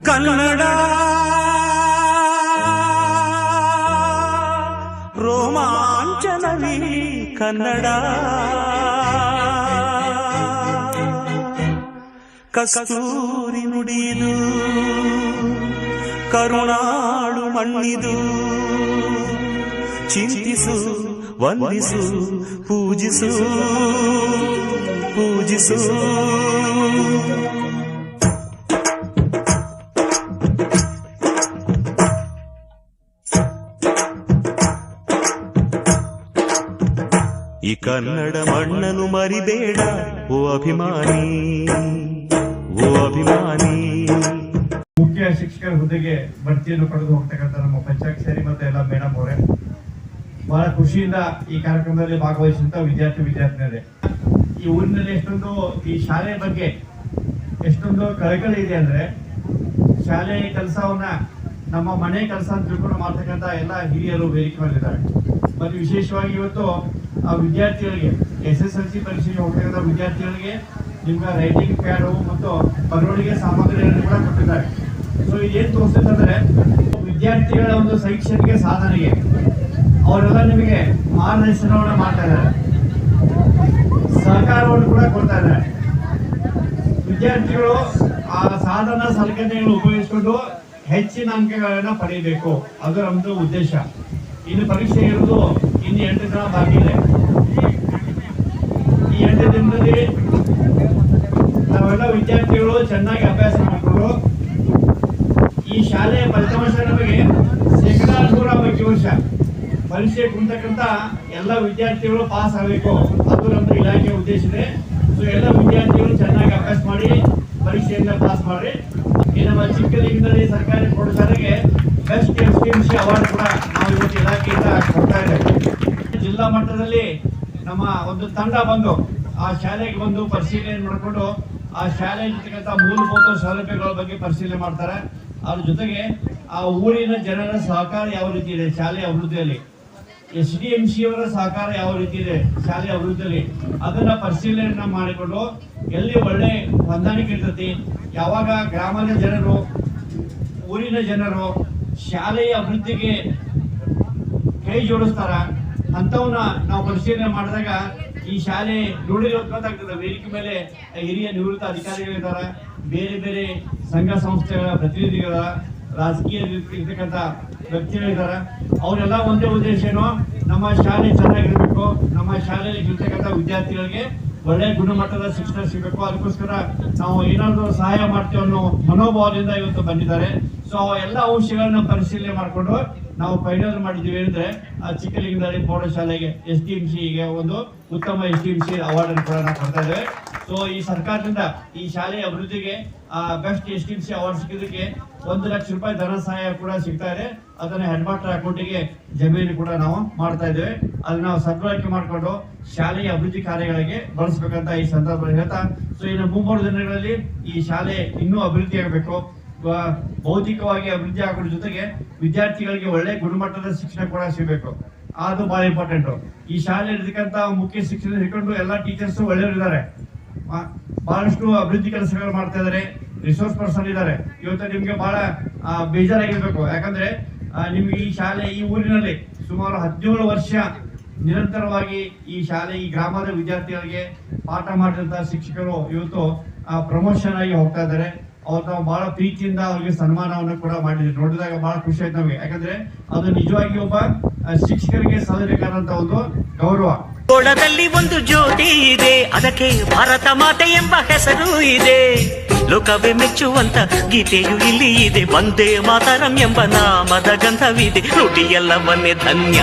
ಕನ್ನಡ ರೋಮಾಂಚನವೇ ಕನ್ನಡ ಕಸ್ತೂರಿ ನುಡಿದು ಕರುಣಾಳು ಮಣ್ಣಿದು ಚಿಂತಿಸು ವಂದಿಸು ಪೂಜಿಸು ಪೂಜಿಸು ಈ ಕನ್ನಡ ಮಣ್ಣನ್ನು ಮರಿಬೇಡ ಓ ಅಭಿಮಾನಿ ಓ ಅಭಿಮಾನಿ. ಮುಖ್ಯ ಶಿಕ್ಷಕರ ಹುದ್ದೆಗೆ ಬಡ್ತಿಯನ್ನು ಪಡೆದು ಹೋಗ್ತಕ್ಕಂಥ ನಮ್ಮ ಪಂಚಾಕ್ಷರಿ ಮತ್ತೆ ಎಲ್ಲ ಮೇಡಮ್ ಅವರೇ ಬಹಳ ಖುಷಿಯಿಂದ ಈ ಕಾರ್ಯಕ್ರಮದಲ್ಲಿ ಭಾಗವಹಿಸಿದಂತ ವಿದ್ಯಾರ್ಥಿನಿಯರೇ, ಈ ಊರಿನಲ್ಲಿ ಎಷ್ಟೊಂದು ಈ ಶಾಲೆಯ ಬಗ್ಗೆ ಎಷ್ಟೊಂದು ಕಳಕಳಿ ಇದೆ ಅಂದ್ರೆ ಶಾಲೆಯ ಕೆಲಸವನ್ನ ನಮ್ಮ ಮನೆ ಕೆಲಸ ಅಂತ ತಿಳ್ಕೊಂಡು ಮಾಡ್ತಕ್ಕಂಥ ಎಲ್ಲ ಹಿರಿಯರು ವೇದಿಕೆ ಮಾಡಿದ್ದಾರೆ. ಮತ್ತು ವಿಶೇಷವಾಗಿ ಇವತ್ತು ಆ ವಿದ್ಯಾರ್ಥಿಗಳಿಗೆ SSLC ಪರೀಕ್ಷೆಗೆ ಹೋಗ್ತಕ್ಕಂಥ ವಿದ್ಯಾರ್ಥಿಗಳಿಗೆ ನಿಮ್ಗೆ ರೈಟಿಂಗ್ ಪ್ಯಾಡು ಮತ್ತು ಬರವಣಿಗೆ ಸಾಮಗ್ರಿಗಳನ್ನು ಕೂಡ ಕೊಟ್ಟಿದ್ದಾರೆ. ಸೊ ಇದೇನು ತೋರಿಸ್ತಂದ್ರೆ ವಿದ್ಯಾರ್ಥಿಗಳ ಒಂದು ಶೈಕ್ಷಣಿಕ ಸಾಧನೆಗೆ ಅವರೆಲ್ಲ ನಿಮಗೆ ಮಾರ್ಗದರ್ಶನವನ್ನು ಮಾಡ್ತಾ ಇದ್ದಾರೆ, ಸಹಕಾರವನ್ನು ಕೂಡ ಕೊಡ್ತಾ ಇದ್ದಾರೆ. ವಿದ್ಯಾರ್ಥಿಗಳು ಆ ಸಾಧನ ಸಲಕರಣೆಗಳನ್ನು ಉಪಯೋಗಿಸಿಕೊಂಡು ಹೆಚ್ಚಿನ ಅಂಕಗಳನ್ನ ಪಡೆಯಬೇಕು, ಅದು ನಮ್ದು ಉದ್ದೇಶ. ಇನ್ನು ಪರೀಕ್ಷೆ ಇರೋದು ಇನ್ನು 8 ದಿನ ಬಾಕಿ ಇದೆ. ಈ 8 ದಿನದಲ್ಲಿ ನಾವೆಲ್ಲ ವಿದ್ಯಾರ್ಥಿಗಳು ಚೆನ್ನಾಗಿ ಅಭ್ಯಾಸ ಮಾಡಿಕೊಂಡು ಈ ಶಾಲೆಯ ಫಲಿತಾಂಶ ನಮಗೆ 100% ಪರೀಕ್ಷೆ ಕುಂತಕ್ಕಂತ ಎಲ್ಲ ವಿದ್ಯಾರ್ಥಿಗಳು ಪಾಸ್ ಆಗಬೇಕು, ಅದು ನಮ್ದು ಇಲಾಖೆ ಉದ್ದೇಶ ಇದೆ. ಸೊ ಎಲ್ಲ ವಿದ್ಯಾರ್ಥಿಗಳು ಚೆನ್ನಾಗಿ ಅಭ್ಯಾಸ ಮಾಡಿ ಪರೀಕ್ಷೆಯಿಂದ ಪಾಸ್ ಮಾಡಿ ಈ ನಮ್ಮ ಚಿಕ್ಕಲಿಂಗದಲ್ಲಿ ಸರ್ಕಾರಿ ಪ್ರೌಢಶಾಲೆಗೆ ಬೆಸ್ಟ್ STMC ಅವಾರ್ಡ್ ಕೂಡ ನಾವು ಇವತ್ತು ಇಲಾಖೆಯಿಂದ ಕೊಡ್ತಾ ಇದ್ದೇವೆ. ಜಿಲ್ಲಾ ಮಟ್ಟದಲ್ಲಿ ನಮ್ಮ ಒಂದು ತಂಡ ಬಂದು ಆ ಶಾಲೆಗೆ ಬಂದು ಪರಿಶೀಲನೆ ಮಾಡಿಕೊಂಡು ಆ ಶಾಲೆಯಲ್ಲಿರ್ತಕ್ಕಂಥ ಮೂಲಭೂತ ಸೌಲಭ್ಯಗಳ ಬಗ್ಗೆ ಪರಿಶೀಲನೆ ಮಾಡ್ತಾರೆ. ಅದ್ರ ಜೊತೆಗೆ ಆ ಊರಿನ ಜನರ ಸಹಕಾರ ಯಾವ ರೀತಿ ಇದೆ ಶಾಲೆಯ ಅಭಿವೃದ್ಧಿಯಲ್ಲಿ, SDMC ಅವರ ಸಹಕಾರ ಯಾವ ರೀತಿ ಇದೆ ಶಾಲೆಯ ಅಭಿವೃದ್ಧಿಯಲ್ಲಿ, ಅದನ್ನ ಪರಿಶೀಲನೆ ಮಾಡಿಕೊಂಡು ಎಲ್ಲಿ ಒಳ್ಳೆ ಹೊಂದಾಣಿಕೆ ಇರ್ತತಿ, ಯಾವಾಗ ಗ್ರಾಮದ ಜನರು ಊರಿನ ಜನರು ಶಾಲೆಯ ಅಭಿವೃದ್ಧಿಗೆ ಕೈ ಜೋಡಿಸ್ತಾರ ಅಂತವನ್ನ ನಾವು ಪರಿಶೀಲನೆ ಮಾಡಿದಾಗ ಈ ಶಾಲೆ ನೋಡಿರೋದಾಗ್ತದೆ. ವೇದಿಕೆ ಮೇಲೆ ಹಿರಿಯ ನಿವೃತ್ತ ಅಧಿಕಾರಿಗಳಿದ್ದಾರೆ, ಬೇರೆ ಬೇರೆ ಸಂಘ ಸಂಸ್ಥೆಗಳ ಪ್ರತಿನಿಧಿಗಳ, ರಾಜಕೀಯ ಇರ್ತಕ್ಕಂಥ ವ್ಯಕ್ತಿಗಳಿದ್ದಾರೆ. ಅವರೆಲ್ಲ ಒಂದೇ ಉದ್ದೇಶ ಏನು, ನಮ್ಮ ಶಾಲೆ ಚೆನ್ನಾಗಿರ್ಬೇಕು, ನಮ್ಮ ಶಾಲೆಯಲ್ಲಿ ಇರ್ತಕ್ಕಂಥ ವಿದ್ಯಾರ್ಥಿಗಳಿಗೆ ಒಳ್ಳೆ ಗುಣಮಟ್ಟದ ಶಿಕ್ಷಣ ಸಿಗಬೇಕು, ಅದಕ್ಕೋಸ್ಕರ ನಾವು ಏನಾದರೂ ಸಹಾಯ ಮಾಡ್ತೀವಿ ಅನ್ನೋ ಮನೋಭಾವದಿಂದ ಇವತ್ತು ಬಂದಿದ್ದಾರೆ. ಸೊ ಎಲ್ಲ ಅಂಶಗಳನ್ನ ಪರಿಶೀಲನೆ ಮಾಡಿಕೊಂಡು ನಾವು ಫೈನಲ್ ಮಾಡಿದ್ದೀವಿ ಅಂದ್ರೆ ಆ ಚಿಕ್ಕಲಿಂಗದಲ್ಲಿ ಪ್ರೌಢಶಾಲೆಗೆ STMCಗೆ ಒಂದು ಉತ್ತಮ STMC ಅವಾರ್ಡ್ ಅನ್ನು ಕೂಡ ನಾವು ಕೊಡ್ತಾ ಇದ್ದೇವೆ. ಸೊ ಈ ಸರ್ಕಾರದಿಂದ ಈ ಶಾಲೆಯ ಅಭಿವೃದ್ಧಿಗೆ ಬೆಸ್ಟ್ STMC ಅವಾರ್ಡ್ ಸಿಕ್ಕಿದ್ದಕ್ಕೆ 1 ಲಕ್ಷ ರೂಪಾಯಿ ಧನ ಸಹಾಯ ಕೂಡ ಸಿಗ್ತಾ ಇದೆ. ಅದನ್ನ ಹೆಡ್ ಮಾಸ್ಟರ್ ಅಕೌಂಟಿಗೆ ಜಮೀನು ಕೂಡ ನಾವು ಮಾಡ್ತಾ ಇದ್ದೇವೆ. ಅದನ್ನ ನಾವು ಸದ್ಬಳಕೆ ಮಾಡಿಕೊಂಡು ಶಾಲೆಯ ಅಭಿವೃದ್ಧಿ ಕಾರ್ಯಗಳಿಗೆ ಬಳಸಬೇಕಂತ ಈ ಸಂದರ್ಭದಲ್ಲಿ ಹೇಳ್ತಾ, ಸೊ ಇನ್ನು 3 ದಿನಗಳಲ್ಲಿ ಈ ಶಾಲೆ ಇನ್ನೂ ಅಭಿವೃದ್ಧಿ ಆಗಬೇಕು, ಭೌತಿಕವಾಗಿ ಅಭಿವೃದ್ಧಿ ಆಗೋದ್ರ ಜೊತೆಗೆ ವಿದ್ಯಾರ್ಥಿಗಳಿಗೆ ಒಳ್ಳೆ ಗುಣಮಟ್ಟದ ಶಿಕ್ಷಣ ಕೂಡ ಸಿಗಬೇಕು, ಅದು ಬಹಳ ಇಂಪಾರ್ಟೆಂಟ್. ಈ ಶಾಲೆ ಇರ್ತಕ್ಕಂಥ ಮುಖ್ಯ ಶಿಕ್ಷಣ ಹಿಡ್ಕೊಂಡು ಎಲ್ಲ ಟೀಚರ್ಸ್ ಒಳ್ಳೆಯವರಿದ್ದಾರೆ, ಬಹಳಷ್ಟು ಅಭಿವೃದ್ಧಿ ಕೆಲಸಗಳು ಮಾಡ್ತಾ ಇದ್ದಾರೆ, ರಿಸೋರ್ಸ್ ಪರ್ಸನ್ ಇದ್ದಾರೆ. ಇವತ್ತು ನಿಮ್ಗೆ ಬಹಳ ಬೇಜಾರಾಗಿರ್ಬೇಕು, ಯಾಕಂದ್ರೆ ನಿಮ್ಗೆ ಈ ಶಾಲೆ ಈ ಊರಿನಲ್ಲಿ ಸುಮಾರು 17 ವರ್ಷ ನಿರಂತರವಾಗಿ ಈ ಶಾಲೆ ಈ ಗ್ರಾಮದ ವಿದ್ಯಾರ್ಥಿಗಳಿಗೆ ಪಾಠ ಮಾಡಿದಂತ ಶಿಕ್ಷಕರು ಇವತ್ತು ಪ್ರಮೋಷನ್ ಆಗಿ ಹೋಗ್ತಾ ಇದ್ದಾರೆ. ಅವ್ರು ನಾವು ಬಹಳ ಪ್ರೀತಿಯಿಂದ ಅವ್ರಿಗೆ ಸನ್ಮಾನವನ್ನು ಕೂಡ ಮಾಡಿದ್ವಿ. ನೋಡಿದಾಗ ಬಹಳ ಖುಷಿ ಆಯ್ತು ನಮಗೆ, ಯಾಕಂದ್ರೆ ಅದು ನಿಜವಾಗಿ ಒಬ್ಬ ಶಿಕ್ಷಕರಿಗೆ ಸಲ್ಲಬೇಕಾದಂತ ಒಂದು ಗೌರವ. ಗೋಳದಲ್ಲಿ ಒಂದು ಜ್ಯೋತಿ ಇದೆ, ಅದಕ್ಕೆ ಭಾರತ ಮಾತೆ ಎಂಬ ಹೆಸರು ಇದೆ. ಲೋಕವೇ ಮೆಚ್ಚುವಂತ ಗೀತೆಯು ಇಲ್ಲಿ ಇದೆ, ವಂದೇ ಮಾತರಂ ಎಂಬ ನಾಮದ ಗಂಧವಿದೆ, ನುಡಿಯೆಲ್ಲವನ್ನೇ ಧನ್ಯ.